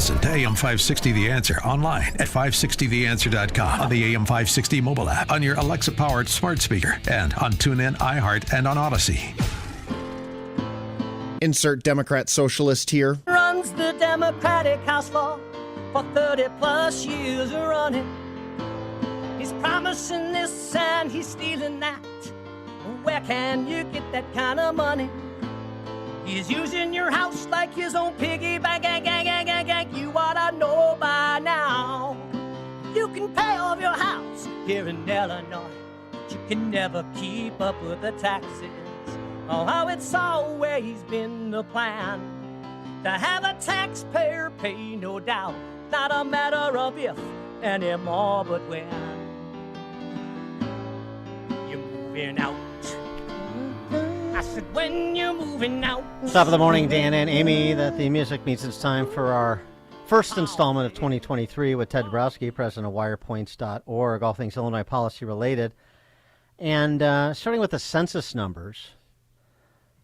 Listen to AM 560 The Answer online at 560theanswer.com, on the AM 560 mobile app, on your Alexa-powered smart speaker, and on TuneIn, iHeart, and on Odyssey. Insert Democrat socialist here. Runs the Democratic House floor for 30 plus years running. He's promising this and he's stealing that. Where can you get that kind of money? He's using your house like his own piggy bank. You ought to know by now. You can pay off your house here in Illinois, but you can never keep up with the taxes. Oh, how it's always been the plan to have a taxpayer pay, no doubt. Not a matter of if anymore, but when you're moving out. I said, when you're moving out. Top of the morning, Dan and Amy. That the music means it's time for our first installment of 2023 with Ted Dabrowski, president of Wirepoints.org, all things Illinois policy related. And starting with the census numbers,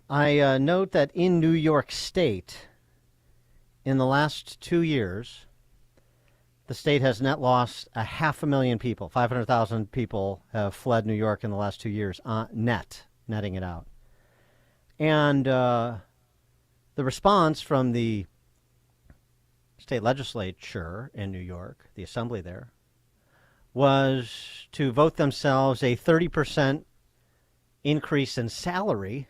I note that in New York State, in the last 2 years, the state has net lost 500,000 people. 500,000 people have fled New York in the last 2 years, netting it out. And the response from the state legislature in New York, the assembly there, was to vote themselves a 30% increase in salary,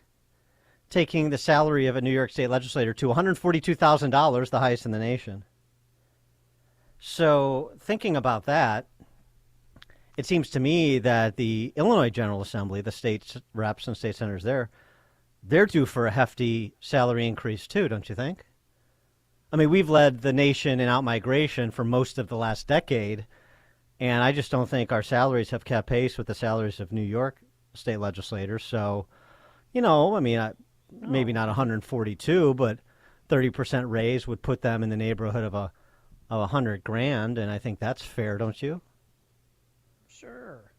taking the salary of a New York state legislator to $142,000, the highest in the nation. So thinking about that, it seems to me that the Illinois General Assembly, the state reps and state senators there, they're due for a hefty salary increase too, don't you think? I mean, we've led the nation in out-migration for most of the last decade, and I just don't think our salaries have kept pace with the salaries of New York state legislators. So, you know, I mean, maybe not 142, but 30% raise would put them in the neighborhood of $100,000, and I think that's fair, don't you? Sure.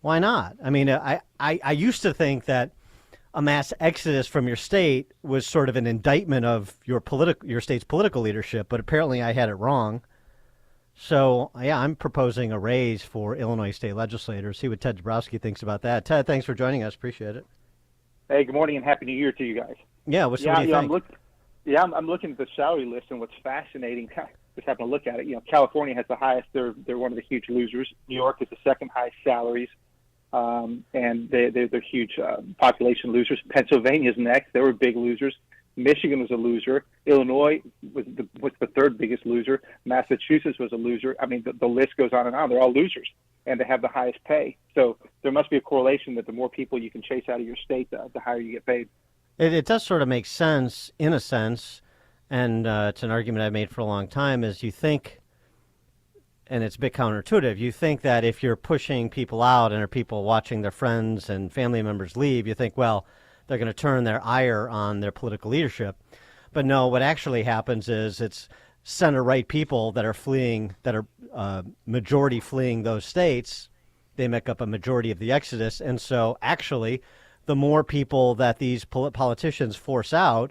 Why not? I mean, I used to think that a mass exodus from your state was sort of an indictment of your state's political leadership, but apparently I had it wrong. So, yeah, I'm proposing a raise for Illinois state legislators. See what Ted Dabrowski thinks about that. Ted, thanks for joining us. Appreciate it. Hey, good morning and Happy New Year to you guys. Yeah, what do you think? I'm looking at the salary list, and what's fascinating, just having to look at it, California has the highest. They're one of the huge losers. New York is the second highest salaries, and they're huge population losers. Pennsylvania's next. They were big losers. Michigan was a loser. Illinois was the third biggest loser. Massachusetts was a loser. I mean, the list goes on and on. They're all losers, and they have the highest pay. So there must be a correlation that the more people you can chase out of your state, the higher you get paid. It does sort of make sense, in a sense, and it's an argument I've made for a long time, is you think, and it's a bit counterintuitive, you think that if you're pushing people out and are people watching their friends and family members leave, you think, well, they're going to turn their ire on their political leadership. But no, what actually happens is it's center-right people that are fleeing, that are majority fleeing those states. They make up a majority of the exodus. And so actually, the more people that these politicians force out,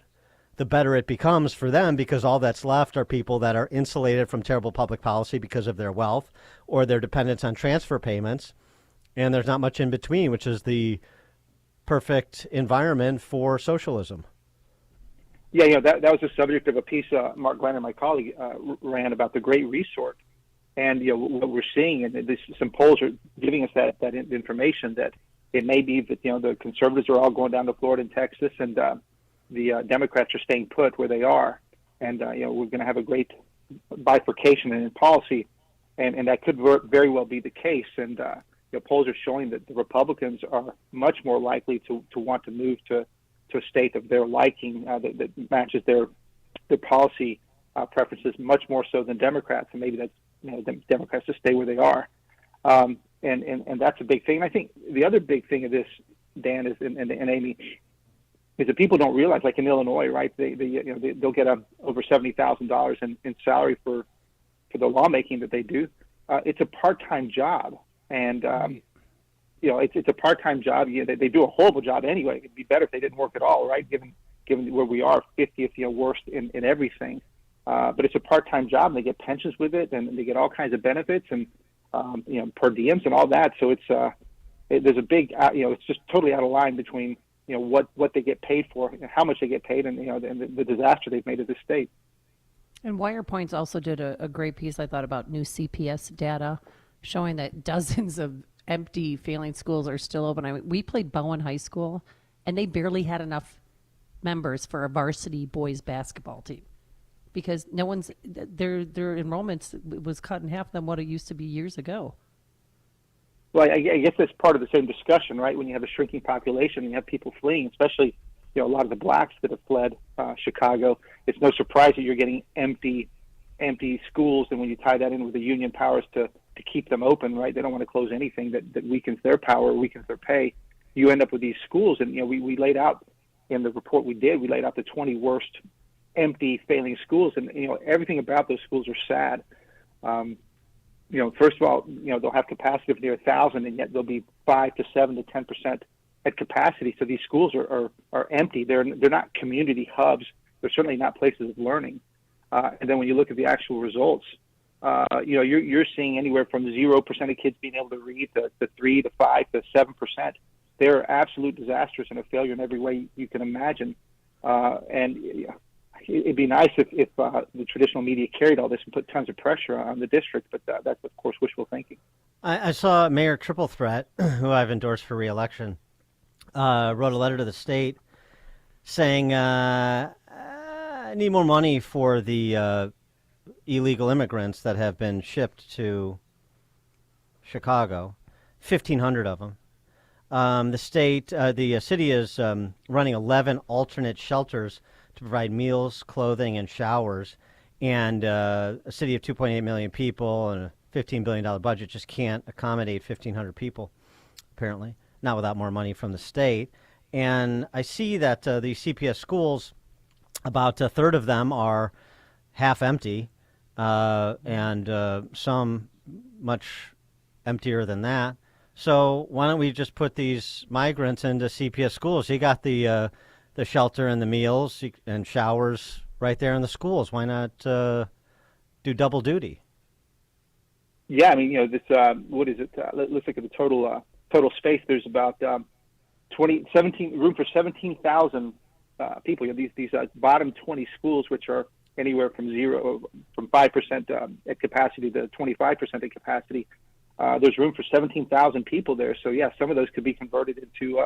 the better it becomes for them, because all that's left are people that are insulated from terrible public policy because of their wealth or their dependence on transfer payments. And there's not much in between, which is the perfect environment for socialism. Yeah, that was the subject of a piece Mark Glenn and my colleague ran about the Great Resort. And what we're seeing, and some polls are giving us that information, that it may be that the conservatives are all going down to Florida and Texas, and the Democrats are staying put where they are. And we're going to have a great bifurcation in policy, and that could very well be the case. And polls are showing that the Republicans are much more likely to want to move to a state of their liking that matches their policy preferences much more so than Democrats. And maybe that's Democrats to stay where they are. And that's a big thing. And I think the other big thing of this, Dan, is and Amy, is that people don't realize, like in Illinois, right? They'll get over $70,000 in salary for the lawmaking that they do. It's a part-time job, and it's a part-time job. They do a horrible job anyway. It'd be better if they didn't work at all, right? Given where we are, 50th worst in everything. but it's a part-time job, and they get pensions with it, and they get all kinds of benefits and per diems and all that. So there's a big it's just totally out of line between what they get paid for, and how much they get paid, and and the disaster they've made of this state. And Wirepoints also did a great piece, I thought, about new CPS data showing that dozens of empty failing schools are still open. We played Bowen High School, and they barely had enough members for a varsity boys basketball team because their enrollments was cut in half than what it used to be years ago. Well, I guess that's part of the same discussion, right? When you have a shrinking population, and you have people fleeing, especially a lot of the blacks that have fled Chicago. It's no surprise that you're getting empty schools, and when you tie that in with the union powers to keep them open, right? They don't want to close anything that weakens their power, weakens their pay. You end up with these schools, and we laid out in the report we laid out the 20 worst empty failing schools, and everything about those schools are sad. First of all, they'll have capacity of near 1,000, and yet they'll be 5 to 7 to 10% at capacity. So these schools are empty. They're not community hubs. They're certainly not places of learning. And then when you look at the actual results, you're seeing anywhere from 0% of kids being able to read to 3 to 5 to 7%. They're absolute disasters and a failure in every way you can imagine. And it'd be nice if the traditional media carried all this and put tons of pressure on the district, but that's, of course, wishful thinking. I saw Mayor Triple Threat, who I've endorsed for re-election, wrote a letter to the state saying, I need more money for the illegal immigrants that have been shipped to Chicago, 1,500 of them. The city is running 11 alternate shelters to provide meals, clothing, and showers. And a city of 2.8 million people and a $15 billion budget just can't accommodate 1,500 people, apparently, not without more money from the state. And I see that the CPS schools, about a third of them are half empty, and some much emptier than that. So why don't we just put these migrants into CPS schools? You got the shelter and the meals and showers right there in the schools. Why not do double duty? Yeah, I mean, this what is it? Let's look at the total space. There's about 17 room for 17,000 people. These bottom 20 schools, which are anywhere from 5% at capacity to 25% at capacity. There's room for 17,000 people there. So yeah, some of those could be converted into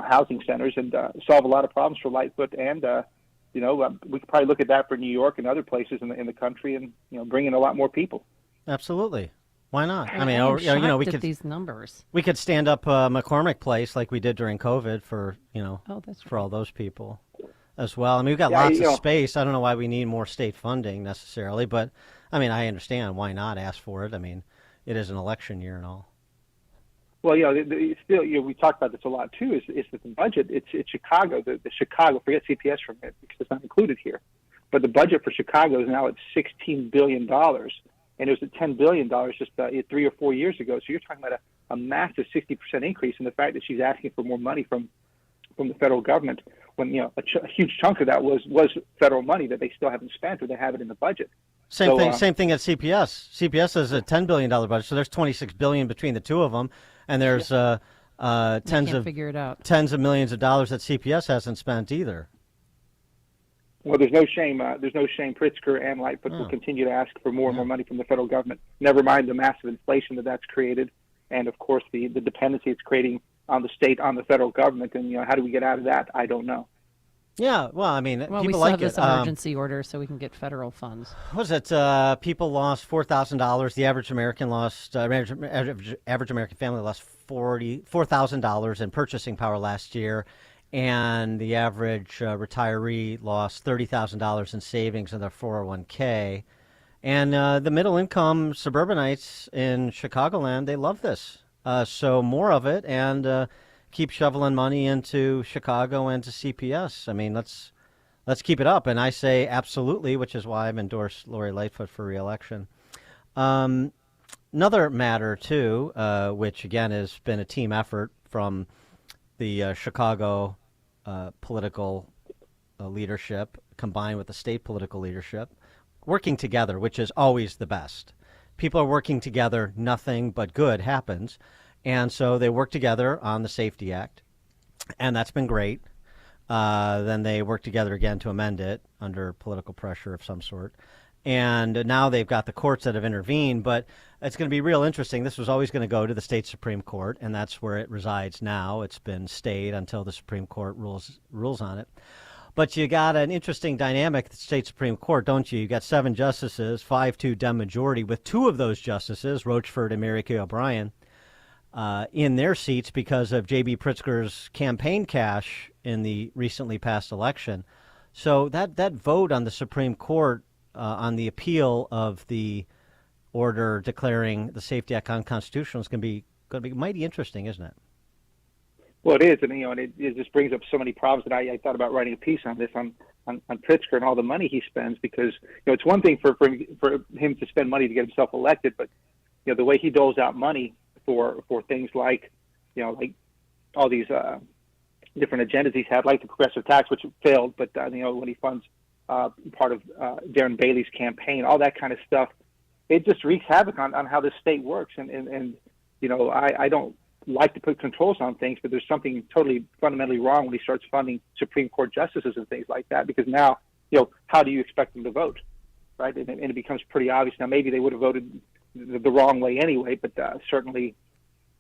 housing centers and solve a lot of problems for Lightfoot. And we could probably look at that for New York and other places in the country, and bring in a lot more people. Absolutely. Why not? I mean, we could these numbers. We could stand up McCormick Place like we did during COVID for for all those people as well. I mean, we've got lots of space. I don't know why we need more state funding necessarily, but I mean, I understand why not ask for it. I mean, it is an election year and all. Well, still, we talked about this a lot too. Is that the budget? It's Chicago. The Chicago. Forget CPS for a minute because it's not included here. But the budget for Chicago is now at $16 billion, and it was at $10 billion just 3 or 4 years ago. So you're talking about a massive 60% increase in the fact that she's asking for more money from the federal government, when a huge chunk of that was federal money that they still haven't spent, or they have it in the budget. Same thing at CPS. CPS has a $10 billion budget, so there's $26 billion between the two of them, and there's tens of millions of dollars that CPS hasn't spent either. Well, there's no shame. Pritzker and Lightfoot will continue to ask for more and more money from the federal government. Never mind the massive inflation that's created, and of course the dependency it's creating on the state, on the federal government. And how do we get out of that? I don't know. Yeah, well, I mean, people we still like have this it. emergency order so we can get federal funds. Was it people lost $4,000? The average American average American family lost $4,000 in purchasing power last year, and the average retiree lost $30,000 in savings in their 401k. And the middle income suburbanites in Chicagoland, they love this. So more of it, and keep shoveling money into Chicago and to CPS. I mean, let's keep it up. And I say absolutely, which is why I've endorsed Lori Lightfoot for re-election. Another matter, too, which, again, has been a team effort from the Chicago political leadership, combined with the state political leadership, working together, which is always the best. People are working together, nothing but good happens. And so they work together on the Safety Act, and that's been great. Then they work together again to amend it under political pressure of some sort. And now they've got the courts that have intervened, but it's going to be real interesting. This was always going to go to the state Supreme Court, and that's where it resides now. It's been stayed until the Supreme Court rules on it. But you got an interesting dynamic at the state Supreme Court, don't you? You got 7 justices, 5-2 Dem majority, with 2 of those justices, Rochford and Mary Kay O'Brien, in their seats because of J.B. Pritzker's campaign cash in the recently passed election. So that vote on the Supreme Court on the appeal of the order declaring the Safety Act unconstitutional is going to be mighty interesting, isn't it? Well, it is, and it just brings up so many problems that I thought about writing a piece on this on Pritzker and all the money he spends, because it's one thing for him to spend money to get himself elected, but the way he doles out money for things like like all these different agendas he's had, like the progressive tax, which failed, but when he funds part of Darren Bailey's campaign, all that kind of stuff, it just wreaks havoc on how this state works. And I don't like to put controls on things, but there's something totally fundamentally wrong when he starts funding Supreme Court justices and things like that, because now, how do you expect them to vote, right? And it becomes pretty obvious. Now, maybe they would have voted the wrong way anyway, but certainly,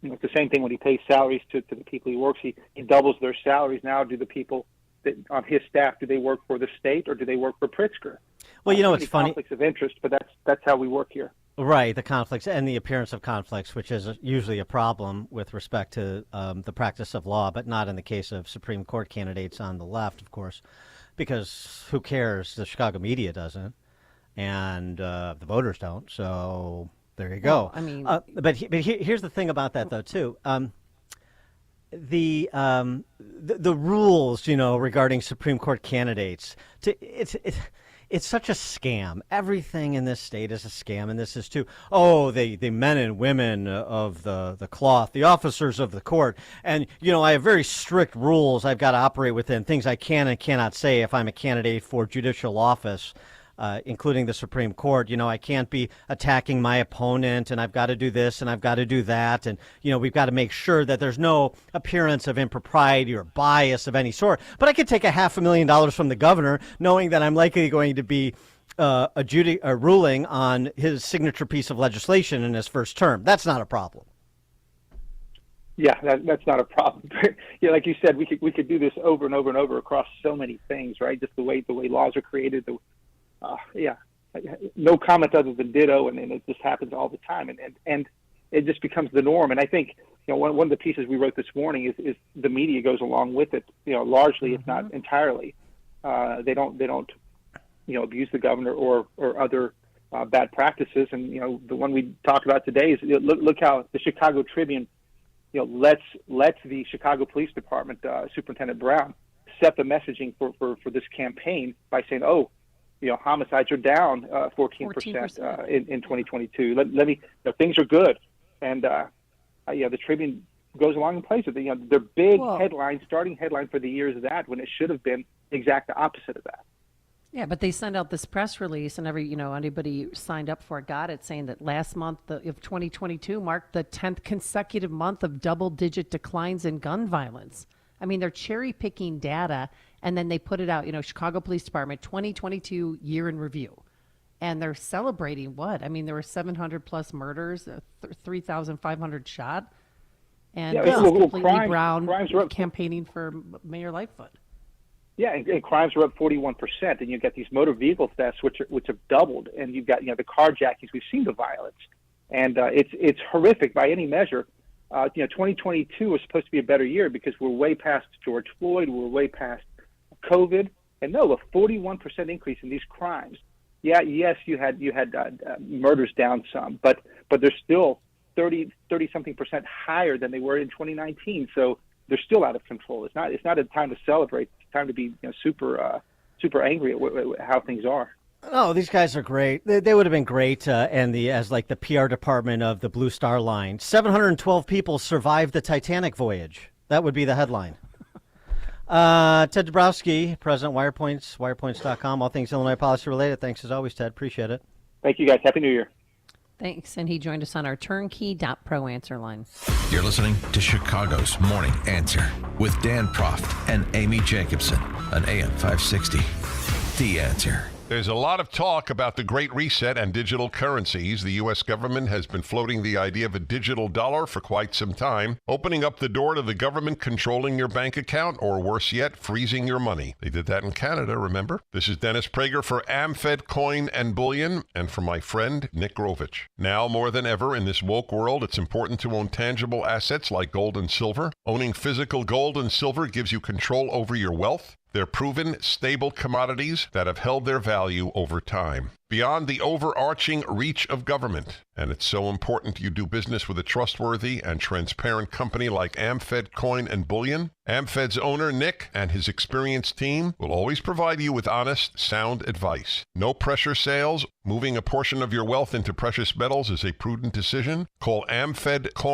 it's the same thing when he pays salaries to the people he works. He doubles their salaries. Now, do the people that on his staff, do they work for the state or do they work for Pritzker? Well, it's funny. Conflicts of interest, but that's how we work here. Right, the conflicts and the appearance of conflicts, which is usually a problem with respect to the practice of law, but not in the case of Supreme Court candidates on the left, of course, because who cares? The Chicago media doesn't, and the voters don't. So there you go. Well, but here's the thing about that, though, too. The rules, regarding Supreme Court candidates, it's such a scam. Everything in this state is a scam, and this is too. Oh, the men and women of the cloth, the officers of the court, and I have very strict rules I've got to operate within, things I can and cannot say if I'm a candidate for judicial office. Including the Supreme Court, I can't be attacking my opponent, and I've got to do this and I've got to do that, and we've got to make sure that there's no appearance of impropriety or bias of any sort. But I could take $500,000 from the governor, knowing that I'm likely going to be ruling on his signature piece of legislation in his first term. That's not a problem. Yeah, that's not a problem. Like you said, we could do this over and over and over across so many things, right? Just the way laws are created. No comment other than ditto, and it just happens all the time, and it just becomes the norm. And I think one of the pieces we wrote this morning is the media goes along with it. Largely, if not entirely. They don't abuse the governor or other bad practices. And the one we talked about today is look how the Chicago Tribune lets the Chicago Police Department Superintendent Brown set the messaging for this campaign by saying, homicides are down 14% in 2022. Let me. Things are good, and the Tribune goes along and plays with it. Their big starting headline for the year is that, when it should have been the exact opposite of that. Yeah, but they send out this press release, and anybody signed up for it got it, saying that last month of 2022 marked the 10th consecutive month of double-digit declines in gun violence. They're cherry-picking data, and then they put it out, Chicago Police Department 2022 year in review. And they're celebrating what? There were 700-plus murders, 3,500 shot, and completely Brown campaigning for Mayor Lightfoot. Yeah, and crimes are up 41%, and you've got these motor vehicle thefts, which have doubled, and you've got the carjackings. We've seen the violence, and it's horrific by any measure. 2022 was supposed to be a better year because we're way past George Floyd, we're way past COVID, and no, a 41% increase in these crimes. Yeah, yes, you had murders down some, but they're still 30 something percent higher than they were in 2019. So they're still out of control. It's not a time to celebrate. It's time to be super angry at how things are. Oh, these guys are great. They would have been great, as the PR department of the Blue Star Line. 712 people survived the Titanic voyage. That would be the headline. Ted Dabrowski, President Wirepoints, wirepoints.com, all things Illinois policy related. Thanks as always, Ted. Appreciate it. Thank you, guys. Happy New Year. Thanks. And he joined us on our turnkey.pro answer line. You're listening to Chicago's Morning Answer with Dan Proft and Amy Jacobson on AM 560. The Answer. There's a lot of talk about the Great Reset and digital currencies. The U.S. government has been floating the idea of a digital dollar for quite some time, opening up the door to the government controlling your bank account, or worse yet, freezing your money. They did that in Canada, remember? This is Dennis Prager for AmFed Coin and Bullion, and for my friend Nick Grovich. Now, more than ever, in this woke world, it's important to own tangible assets like gold and silver. Owning physical gold and silver gives you control over your wealth. They're proven, stable commodities that have held their value over time, beyond the overarching reach of government. And it's so important you do business with a trustworthy and transparent company like AmFed Coin and Bullion. AmFed's owner, Nick, and his experienced team will always provide you with honest, sound advice. No pressure sales. Moving a portion of your wealth into precious metals is a prudent decision. Call AmFed Coin